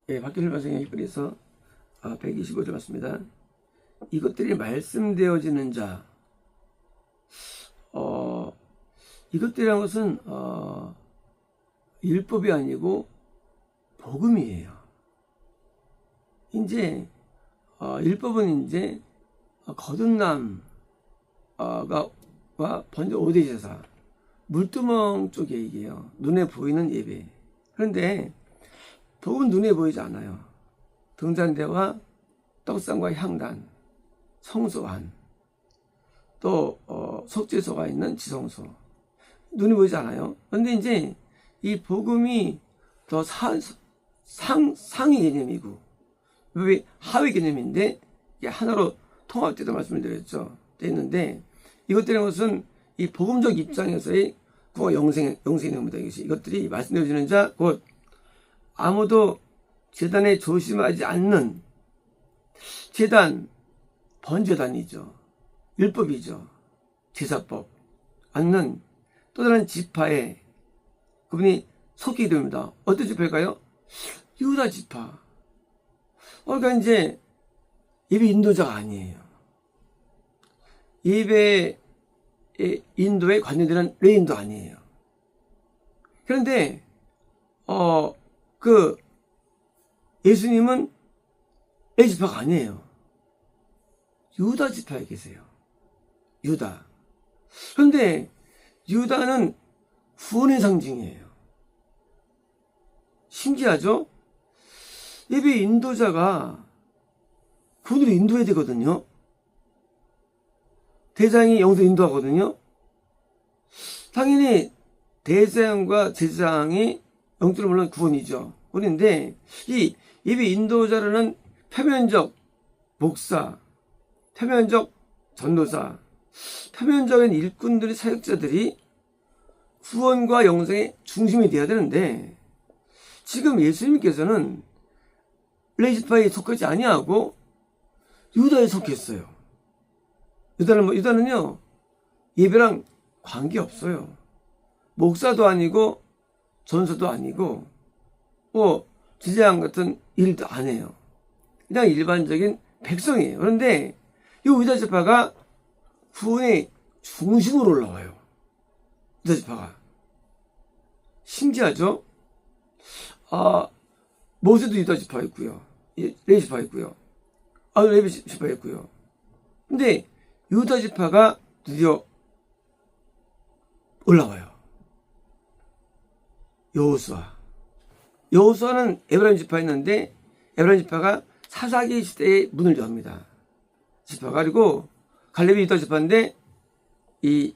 예, 박균일 선생님의 글에서 125절 맞습니다. 이것들이 말씀되어지는 자, 이것들이란 것은 율법이 아니고 복음이에요. 이제 율법은 이제 거듭남과 번제 5대 제사, 물두멍 쪽 얘기예요. 눈에 보이는 예배. 그런데 복음은 눈에 보이지 않아요. 등잔대와 떡상과 향단, 성소환, 또 속죄소가 있는 지성소, 눈에 보이지 않아요. 그런데 이제 이 복음이 더 상위 개념이고 하위 개념인데 이게 하나로 통합되다 말씀을 드렸죠. 돼 있는데 이것들은 것은 이 복음적 입장에서의 구원 영생의 내용입니다. 이것들이 말씀되어지는 자, 곧 아무도 제단에 조심하지 않는 제단, 번제단이죠. 율법이죠. 제사법 않는 또 다른 지파에 그분이 속히게 됩니다. 어떤 지파일까요? 유다 지파. 그러니까 이제 예배 인도자가 아니에요. 예배 인도에 관련되는 레인도 아니에요. 그런데 예수님은 레위 지파가 아니에요. 유다 지파에 계세요. 유다. 그런데 유다는 구원의 상징이에요. 신기하죠? 예배 인도자가 구원으로 인도해야 되거든요. 대장이 영도 인도하거든요. 당연히 대장과 제장이 영적으로 물론 구원이죠. 그런데 이 예배 인도자라는 표면적 목사, 표면적 전도사, 표면적인 일꾼들의 사역자들이 구원과 영생의 중심이 되어야 되는데 지금 예수님께서는 레위 지파에 속하지 아니하고 유다에 속했어요. 유다는요 예배랑 관계없어요. 목사도 아니고 전사도 아니고 제사장 같은 일도 안 해요. 그냥 일반적인 백성이에요. 그런데 이 유다 지파가 구원의 중심으로 올라와요. 유다 지파가. 신기하죠? 모세도 유다 지파였고요. 레위 지파였고요. 레위 지파였고요. 근데 유다 지파가 드디어 올라와요. 여호수아는 에브라임 지파였는데 에브라임 지파가 사사기 시대에 문을 엽니다. 지파가. 그리고 갈렙이 유다 지파인데 이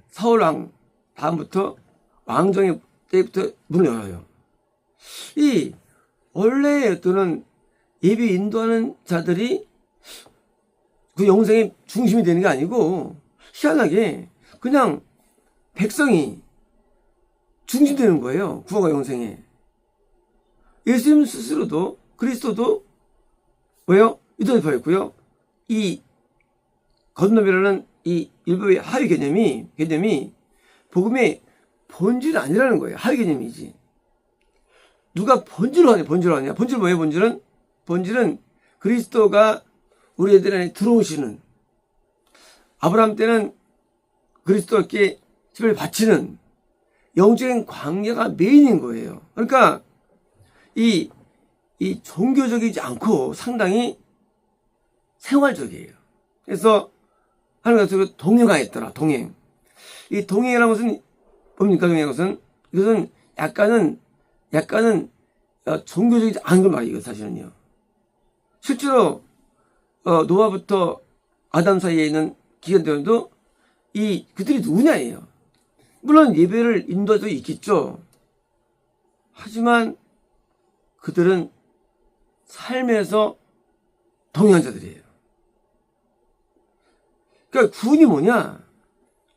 사울왕 다음부터 왕정의 때부터 문을 열어요. 이 원래 어떤 예배 인도하는 자들이 그 영생의 중심이 되는 게 아니고 희한하게 그냥 백성이 중심되는 거예요. 구원과 영생에. 예수님 스스로도 그리스도도 왜요? 유다 지파였고요. 이 거듭남이라는 이 율법의 하위 개념이 복음의 본질이 아니라는 거예요. 하위 개념이지. 누가 본질로 하냐? 본질 뭐예요? 본질은 그리스도가 우리들 안에 들어오시는, 아브라함 때는 그리스도께 집을 바치는 영적인 관계가 메인인 거예요. 그러니까 이 종교적이지 않고 상당히 생활적이에요. 그래서 하나님께서 동행하였더라. 동행. 이 동행이라는 것은 뭡니까? 이것은 약간은 종교적이지 않은 걸 말이에요. 사실은요. 실제로 노아부터 아담 사이에 있는 기간들도 그들이 누구냐예요. 물론 예배를 인도할 수 있겠죠. 하지만 그들은 삶에서 동행한 자들이에요. 그러니까 구원이 뭐냐?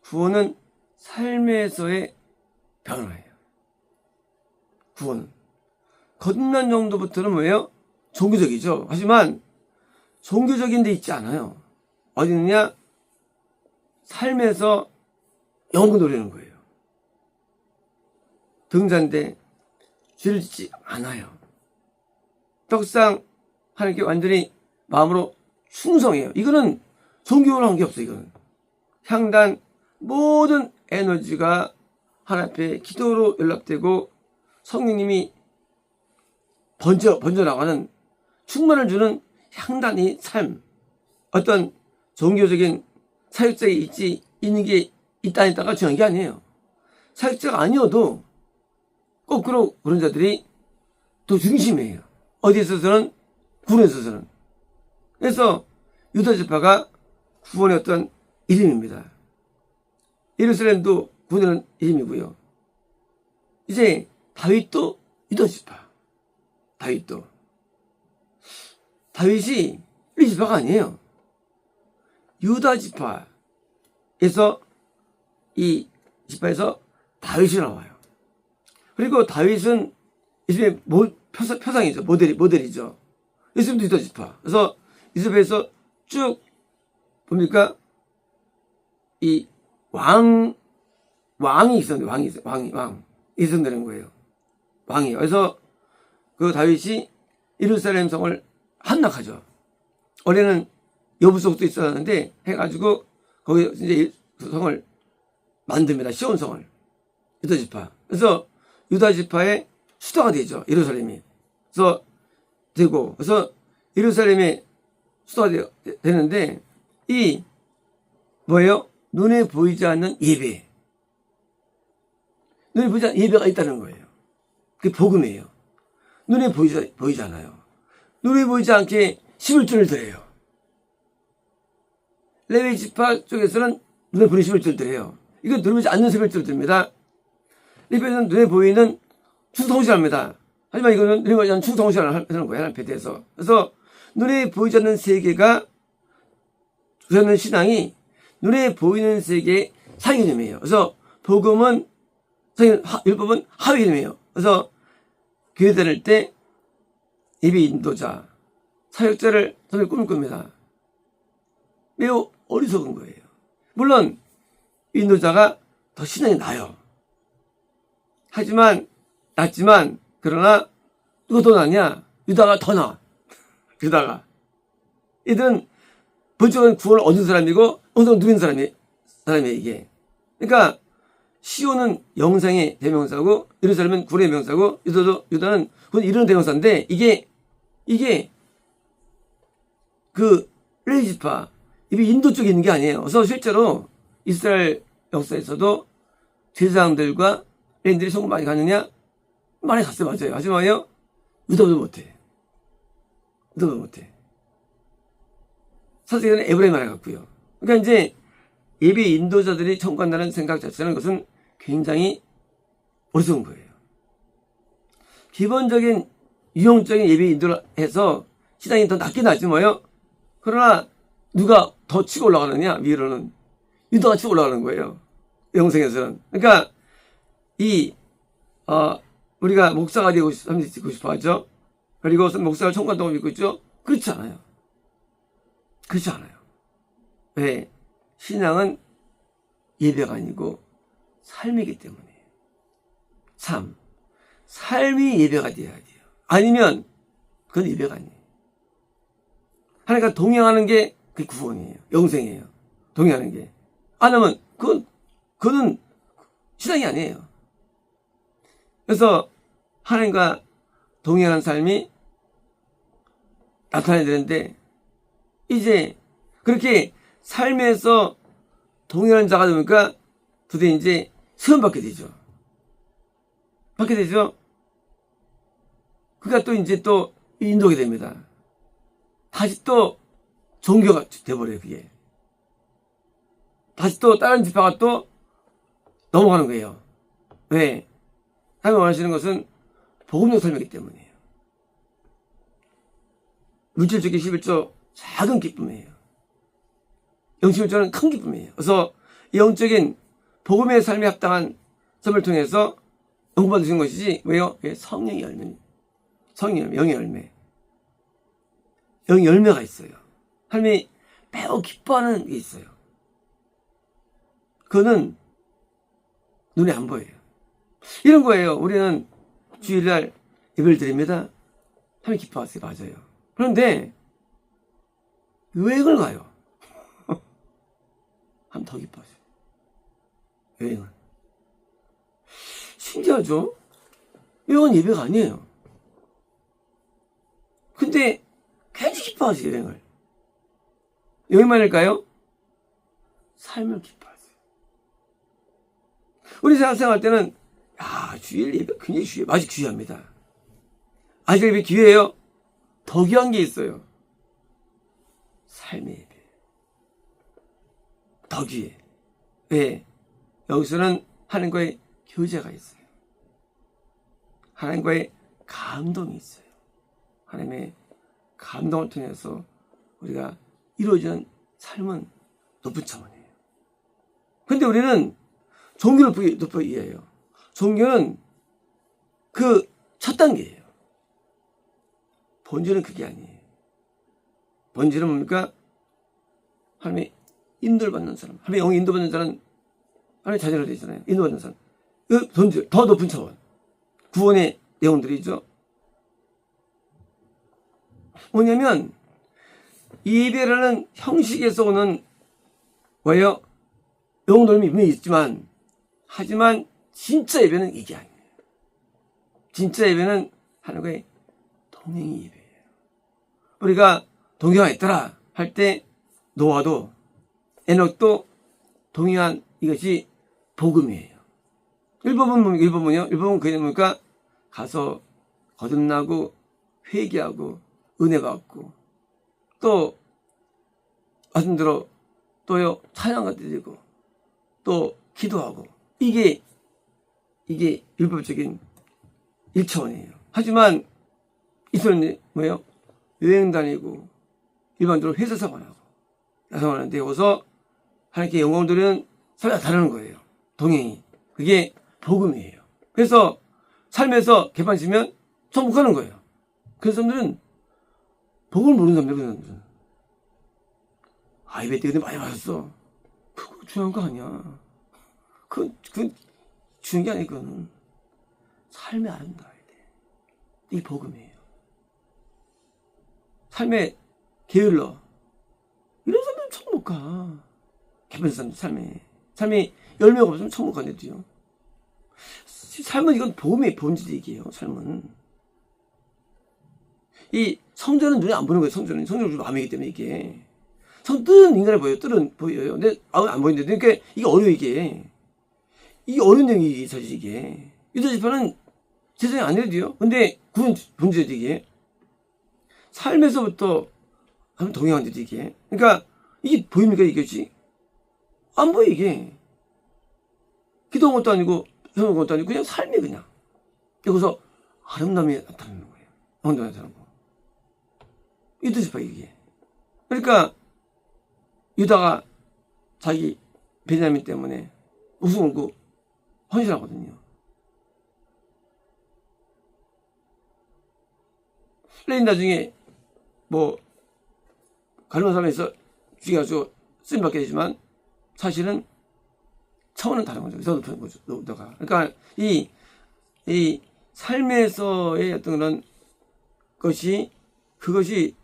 구원은 삶에서의 변화예요. 구원은. 거듭난 정도부터는 뭐예요? 종교적이죠. 하지만 종교적인 데 있지 않아요. 어디 있느냐? 삶에서 영혼을 노리는 거예요. 등잔대 죄를 짓지 않아요. 떡상 하나님께 완전히 마음으로 충성해요. 이거는 종교랑 관계없어요. 이거는 향단 모든 에너지가 하나님 앞에 기도로 연락되고 성령님이 번져나가는 충만을 주는 향단의 삶. 어떤 종교적인 사역자가 있는 게 있다 안 있다가 중요한 게 아니에요. 사역자가 아니어도 거꾸로 그런 자들이 또 중심이에요. 어디에 있어서는 구원에 있어서는. 그래서 유다지파가 구원의 어떤 이름입니다. 예루살렘도 구원의 이름이고요. 이제 다윗도 유다지파. 다윗이 리지파가 아니에요. 유다지파에서 이 지파에서 다윗이 나와요. 그리고 다윗은 이스라엘 표상이죠. 모델이죠. 예수님도 유다지파. 그래서 이스라엘에서 쭉 봅니까? 이 왕이 있었는데 왕이 있었다는 거예요. 왕이에요. 그래서 그 다윗이 예루살렘 성을 함락하죠. 원래는 여부속도 있었는데 해가지고 거기 이제 그 성을 만듭니다. 시온 성을. 유다지파. 그래서 유다지파의 수도가 되죠. 예루살렘이. 그래서 예루살렘의 수도가 되는데 이 뭐예요? 눈에 보이지 않는 예배. 눈에 보이지 않는 예배가 있다는 거예요. 그게 복음이에요. 눈에 보이지 않아요. 눈에 보이지 않게 11조를 드려요. 레위 지파 쪽에서는 눈에 보이는 11조를 드려요. 이거 눈에 보이지 않는 11조를 드립니다. 레위는 눈에 보이는 충성시합니다. 하지만 이거는 눈에 보이지 않는 충성시를 하는 거예요. 하나님에 대해서. 그래서 눈에 보이지 않는 세계가 저는 신앙이 눈에 보이는 세계의 상위 이름이에요. 그래서 복음은 율법은 하위 이름이에요. 그래서 교회 다닐 때 예배 인도자, 사역자를 저는 꿈을 꿉니다. 매우 어리석은 거예요. 물론 인도자가 더 신앙이 나요. 낮지만 그러나 누가 더 낫냐? 유다가 더 나아. 유다가. 이들은 본적은 구원을 얻은 사람이고 언성을 누린 사람이에요 이게. 그러니까 시온은 영생의 대명사고 예루살렘은 구원의 대명사고 유다는 구원 이루는 대명사인데 이게 그 레위지파 이게 인도 쪽에 있는 게 아니에요. 그래서 실제로 이스라엘 역사에서도 제사장들과 레인들이 성공 많이 가느냐? 많이 갔어요. 맞아요. 하지만요 유다보다 못해. 사실은 에브라임 많이 갔고요. 그러니까 이제 예배 인도자들이 천국 간다는 생각 자체는 것은 굉장히 어리석은 거예요. 기본적인 유형적인 예배 인도를 해서 시장이 더 낮긴 하지 뭐요. 그러나 누가 더 치고 올라가느냐 위로는 유다가 치고 올라가는 거예요. 영생에서는. 그러니까 우리가 목사가 되고 싶어 하죠. 그리고 목사가 천국 간다고 믿고 있죠. 그렇지 않아요. 왜? 신앙은 예배가 아니고 삶이기 때문이에요. 삶이 예배가 되어야 돼요. 아니면 그건 예배가 아니에요. 하나님과 동행하는 게 그게 구원이에요. 영생이에요. 동행하는 게. 안 하면 그거는 신앙이 아니에요. 그래서 하나님과 동행하는 삶이 나타나야 되는데 이제 그렇게 삶에서 동행하는 자가 되니까 드디어 이제 시험받게 되죠. 그가 또 이제 또 인도하게 됩니다. 다시 또 종교가 돼버려요, 그게. 다시 또 다른 지파가 또 넘어가는 거예요. 왜? 하나님 원하시는 것은 복음적 삶이기 때문이에요. 물질적인 11조 작은 기쁨이에요. 영적 11조는 큰 기쁨이에요. 그래서 영적인 복음의 삶에 합당한 삶을 통해서 응답받으시는 것이지 왜요? 성령의 열매. 영의 열매. 영의 열매가 있어요. 하나님이 매우 기뻐하는 게 있어요. 그거는 눈에 안 보여요. 이런 거예요. 우리는 주일날 예배를 드립니다. 하나님 기뻐하세요. 맞아요. 그런데 여행을 가요. 하면 더 기뻐하세요. 여행은. 신기하죠? 여행은 예배가 아니에요. 근데 괜히 기뻐하세요. 여행을. 여행만일까요? 삶을 기뻐하세요. 우리 생각할 때는 주일 예배 굉장히 귀해요. 아직 귀합니다. 아직 예배 귀해요? 더 귀한 게 있어요. 삶의 예배. 더 귀해. 왜? 여기서는 하나님과의 교제가 있어요. 하나님과의 감동이 있어요. 하나님의 감동을 통해서 우리가 이루어지는 삶은 높은 차원이에요. 근데 우리는 종교를 높이 이해해요. 종교는 그 첫 단계예요. 본질은 그게 아니에요. 본질은 뭡니까? 하나님의 인도를 받는 사람. 하나님의 영이 인도받는 사람은 하나님의 자녀가 되잖아요. 인도받는 사람. 그 본질, 더 높은 차원. 구원의 내용들이죠. 뭐냐면 예배라는 형식에서 오는 뭐예요? 영혼들이 분명히 있지만 하지만 진짜 예배는 이게 아니에요. 진짜 예배는 하나님과의 동행이 예배예요. 우리가 동행하였더라 할 때 노아도 에녹도 동행한 이것이 복음이에요. 일본은요? 일본은 그게 뭡니까? 가서 거듭나고 회개하고 은혜 받고 또 말씀대로 또요 찬양가 드리고 또 기도하고 이게 율법적인 1차원이에요. 하지만 이들은 뭐예요? 여행 다니고 일반적으로 회사 생활하고 야생활하는데 여기서 하나님께 영광을 드리는 삶이 다르는 거예요. 동행이. 그게 복음이에요. 그래서 삶에서 개판치면 천국 가는 거예요. 그런 사람들은 복음을 모르는 사람들, 그런 사람들은. 예배 때 많이 맞았어. 그거 중요한 거 아니야. 그건 중요한 게 아니야, 그거는. 삶이 아름다워야 돼. 이게 복음이에요. 삶에 게을러. 이런 사람들은 천국 못 가. 개판치 사람들 삶이 열매가 없으면 천국 가는데요. 삶은 이건 복음의 본질이 얘기예요. 삶은 이 성전은 눈에 안 보는 거예요. 성전은 마음이기 때문에 이게 뜰은 인간에 보여요. 뜰은 보여요. 근데 안 보이는데 그러니까 이게 어려워 이게 어려운 내용이 사실 이게 유다 지파는 세상에 안 해도요. 근데 구원 본질이 이게 삶에서부터 하면 동행한데도 이게 그러니까 이게 보입니까 이것이 안 보여 이게 기도한 것도 아니고 해놓은 것도 아니고 그냥 삶이 그냥 여기서 아름다움이 나타나는 거예요. 아름다움이 나타나는 거. 유다 지파 이게. 그러니까 유다가 자기 베냐민 때문에 우승을 그 헌신하거든요. 레인 나중에 뭐 가늠한 사람에서 죽여가지고 쓰임받게 되지만 사실은 차원은 다른 거죠. 더 높은 거죠. 노다가. 그러니까 이 삶에서의 어떤 그런 것이 그것이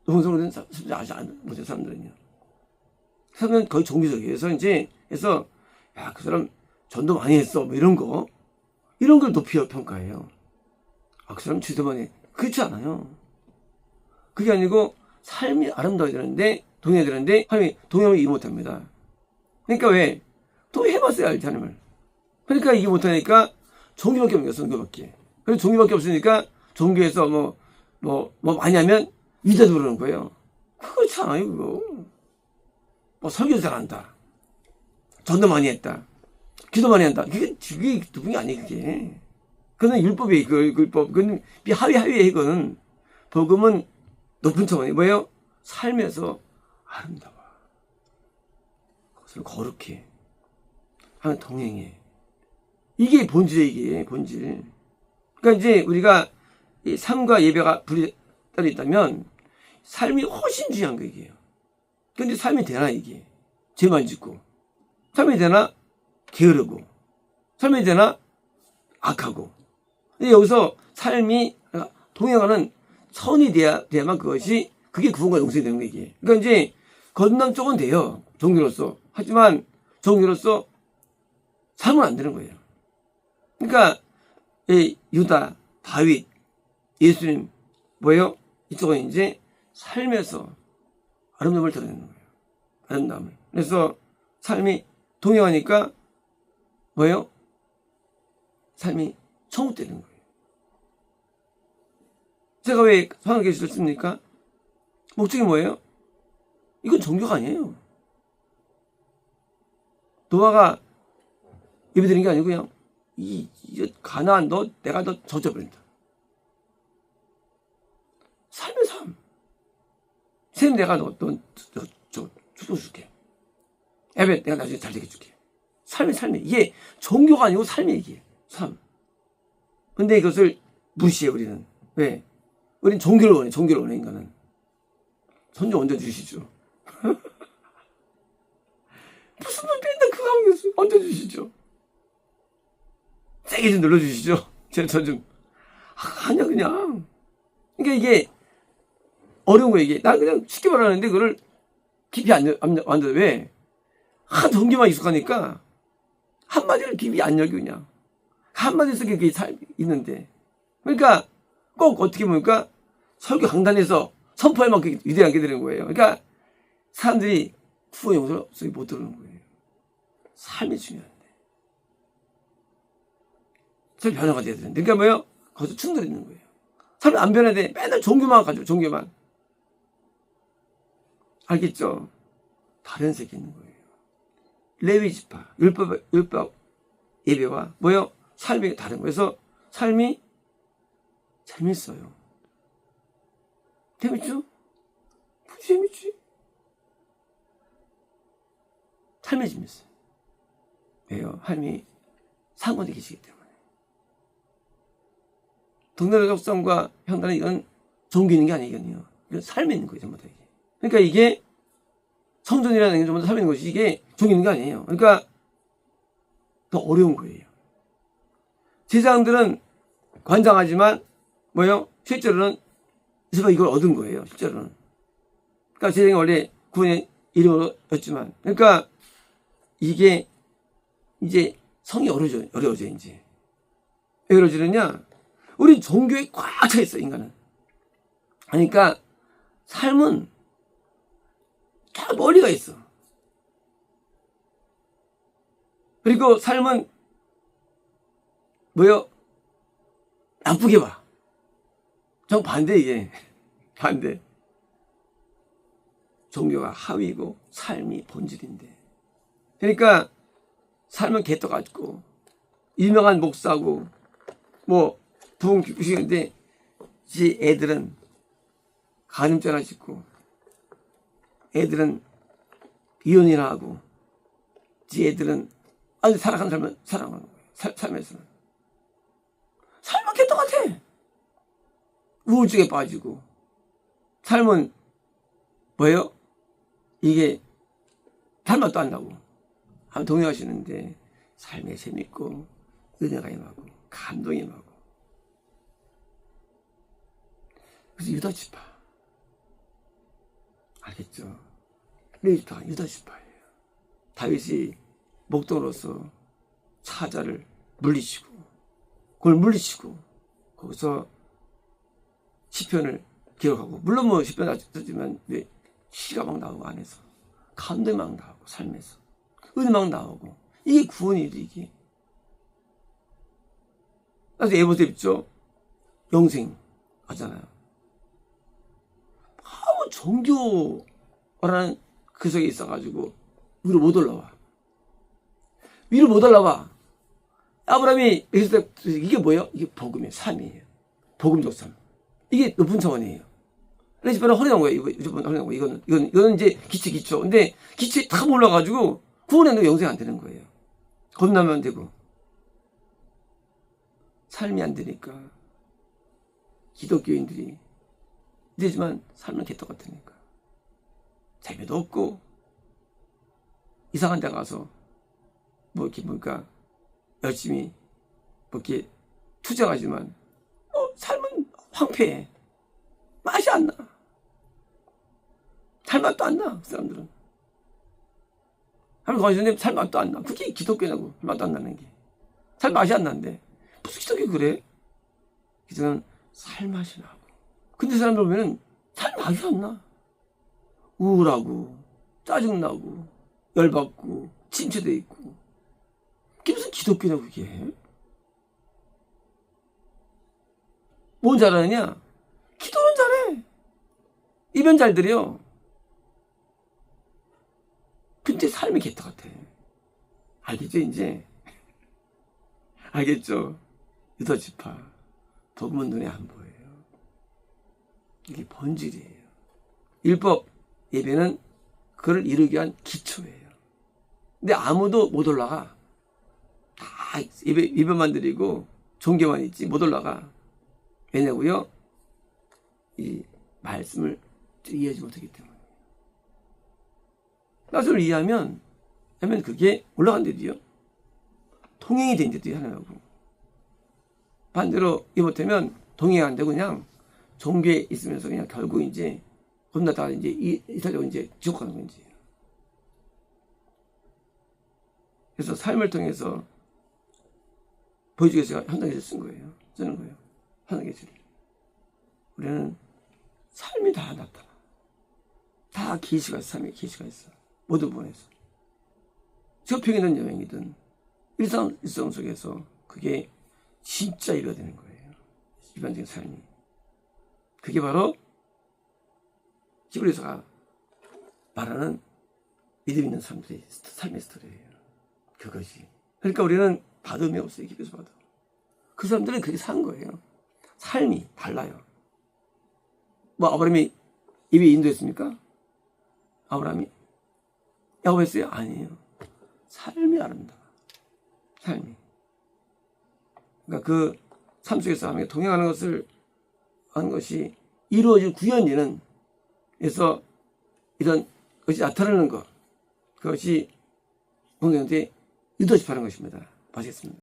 높은 성으로 된 아직 안 못한 사람들은요. 사람은 거의 종교적이에요. 그래서 그 사람 전도 많이 했어. 뭐 이런 걸 높이 평가해요. 그 사람 지도 많이 해. 그렇지 않아요. 그게 아니고 삶이 아름다워야 되는데 동행해야 되는데 하나님이 동행을 이해 못합니다. 그러니까 왜? 동행해봤어야 알지 하나님을. 그러니까 이게 못하니까 종교밖에 없는 거야. 종교밖에. 그래서 종교밖에 없으니까 종교에서 뭐 많이 하면 위자도 그러는 거예요. 그렇지 않아요 그거. 뭐 설교도 잘한다. 전도 많이 했다. 기도 많이 한다. 그게 누군게 아니에요 그게. 그건 율법이에요. 율법. 그건 하위에 이거는 복음은 높은 차원이 뭐예요? 삶에서 아름다워. 그것을 거룩해. 하는 동행해. 이게 본질이에요, 이게 본질. 그러니까 이제 우리가 이 삶과 예배가 불이 따로 있다면 삶이 훨씬 중요한 거 이게요. 근데 삶이 되나 이게? 죄만 짓고. 삶이 되나? 게으르고. 삶이 되나? 악하고. 근데 여기서 삶이 동행하는 선이 돼야만 그게 구원과 용서이 되는 거예요, 이게. 그러니까 이제, 건남 쪽은 돼요. 종교로서. 하지만, 종교로서 삶은 안 되는 거예요. 그러니까, 유다, 다윗, 예수님, 뭐예요? 이쪽은 이제, 삶에서 아름다움을 드러내는 거예요. 아름다움을. 그래서, 삶이 동행하니까, 뭐예요? 삶이 천국되는 거예요. 제가 왜 성경계시를 씁니까? 목적이 뭐예요? 이건 종교가 아니에요. 노아가 예배드리는 게 아니고 그냥 가나안 내가 너 젖어버린다. 삶의 삶. 샘 내가 너 죽어줄게. 에벳 내가 나중에 잘 되게 줄게. 삶이 이게 종교가 아니고 삶이 이게 삶. 근데 이것을 무시해 우리는. 왜? 우린 종교를 원해 인간은. 손 좀 얹어주시죠. 무슨 말 맨날 그거 하는 거지? 얹어주시죠. 세게 좀 눌러주시죠. 저 좀. 아니야 그냥. 그러니까 이게 어려운 거예요 이게. 난 그냥 쉽게 말하는데 그거를 깊이 안 열어. 왜? 종교만 익숙하니까 한마디를 깊이 안 열고 그냥. 한마디 속에 그게 있는데. 그러니까 꼭 어떻게 보니까 설교 강단에서 선포할 만큼 위대하게 되는 거예요. 그러니까 사람들이 구원 용서 속에 못 들어오는 거예요. 삶이 중요한데. 삶 변화가 돼야 되는데. 그러니까 뭐예요? 거기서 충돌이 있는 거예요. 삶이 안 변해야 돼. 맨날 종교만 가지고 종교만. 알겠죠? 다른 세계 있는 거예요. 레위 지파, 율법 예배와 뭐예요? 삶이 다른 거예요. 그래서 삶이 재밌어요. 재밌죠? 재밌지? 삶이 재밌어요. 왜요? 삶이 상관에 계시기 때문에. 동네의 적성과 형단은 이건 종교 있는 게 아니거든요. 이건 삶에 있는 거예요, 전부 다 이게. 그러니까 이게 성전이라는 게 전부 다 삶에 있는 것이 이게 종교 있는 게 아니에요. 그러니까 더 어려운 거예요. 제사장들은 관장하지만 뭐예요? 실제로는 이걸 얻은 거예요. 실제로는. 그러니까 제사장이 원래 구원의 이름으로였지만, 그러니까 이게 이제 성이 어려워져 이제. 왜 어려워지느냐? 우리 종교에 꽉 차 있어 인간은. 그러니까 삶은 다 머리가 있어. 그리고 삶은 뭐요? 나쁘게 봐. 정 반대 이게. 반대. 종교가 하위고 삶이 본질인데. 그러니까 삶은 개떡 같고 유명한 목사고 뭐 부흥 교육인데 지 애들은 간음죄나 짓고 애들은 이혼이나 하고 지 애들은 아주 살아가는 삶은 살아가는 거예요. 삶에서는 삶은 개떡 같아. 우울증에 빠지고 삶은 뭐예요? 이게 닮았도 안 나고 한번 동의하시는데 삶에 재밌고 은혜가 임하고 감동이 임하고. 그래서 유다지파 알겠죠? 레위지파가 유다지파예요. 다윗이 목동으로서 사자를 물리치고 그걸 물리치고 거기서 시편을 기록하고, 물론 뭐 시편 나왔지만 시가 막 나오고 안에서 감동이 막 나오고 삶에서 은혜 막 나오고 이게 구원이죠 이게. 그래서 에베소 있죠. 영생 하잖아요. 종교라는 그 속에 있어가지고 위로 못 올라와. 위로 못 올라와. 아브라함이 이게 뭐예요? 이게 복음의 삶이에요. 복음적 삶. 이게 높은 차원이에요. 레시피는 허리난 거예요. 이거는 이제 기초. 근데 기초에 탁 올라가지고 구원에는 영생 안 되는 거예요. 겁나면 안 되고. 삶이 안 되니까 기독교인들이 되지만 삶은 개떡 같으니까 재미도 없고 이상한 데 가서 뭐 이렇게 보니까 열심히 뭐 이렇게 투쟁하지만 삶은 황폐해. 살맛도 안 나, 그 사람들은. 하나님 가만히 살맛도 안 나. 그게 기독교냐고, 살맛도 안 나는 게. 살맛이 안 나는데. 무슨 기독교 그래? 기독교는 살맛이 나고. 근데 사람들 보면은 살맛이 안 나. 우울하고, 짜증나고, 열받고, 침체돼 있고. 그게 무슨 기독교냐고, 그게. 뭔 잘하느냐? 기도는 잘해. 이변 잘 드려. 근데 삶이 개떡 같아. 알겠죠, 이제? 알겠죠? 유다지파. 복음은 눈에 안 보여요. 이게 본질이에요. 율법 예배는 그걸 이루기 위한 기초예요. 근데 아무도 못 올라가. 다 예배만 드리고 종교만 있지 못 올라가. 왜냐고요? 이 말씀을 이해하지 못하기 때문에. 말씀을 이해하면 그게 올라간대도요. 통행이 된대도요, 하나하고. 반대로 이해 못하면 동행 안 되고 그냥 종교에 있으면서 그냥 결국 이제 겁나다가 이제 이탈리아로 이제 지옥 가는 건지. 그래서 삶을 통해서 보여주기 위해서 현장에서 쓴 거예요. 쓰는 거예요. 현장에서. 우리는 삶이 다 나타나. 다 계시가 있어. 삶에 계시가 있어. 모든 부분에서. 쇼핑이든 여행이든 일상 속에서 그게 진짜 이루어지는 거예요. 일반적인 삶이. 그게 바로 히브리서가 말하는 믿음 있는 사람들의 삶의 스토리예요. 그것이. 그러니까 우리는 받음이 없어요. 기도에서 받음. 그 사람들은 그렇게 산 거예요. 삶이 달라요. 뭐 아브라함이 예배 인도했습니까? 아브라함이 야곱했어요? 아니에요. 삶이 아름다워. 삶이. 그러니까 그 삶 속에서 하나님과 동행하는 것을 하는 것이 이루어질 구현이는 그래서 이런 것이 나타나는 것 그것이 공동체의 리더십하는 것입니다. 마치겠습니다.